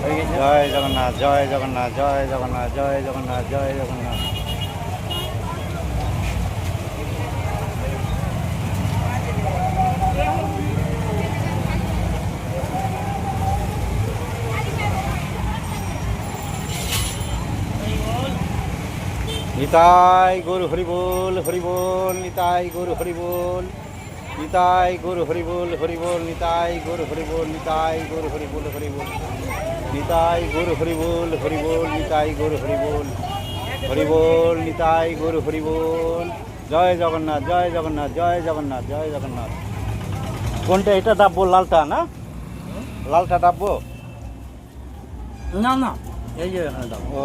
হয়ে গেছে জয় জগন্নাথ জয় জগন্নাথ জয় জগন্নাথ জয় জগন্নাথ জয় জগন্নাথ। নিতাই গৌর হরিবোল হরিবোল নিতাই গৌর হরিবোল নিতাই গৌর হরিবোল হরিবোল নিতাই গৌর হরিবোল নিতাই গৌর হরিবোল হরিবোল নিতাই গৌর হরিবোল হরিবোল নিতাই গৌর হরিবোল হরিবোল নিতাই গৌর হরিবোল। জয় জগন্নাথ জয় জগন্নাথ জয় জগন্নাথ জয় জগন্নাথ। কোনটা এটা ডাববো লালটা না লালটা ডাববো না না এই যে এখানে দাও ও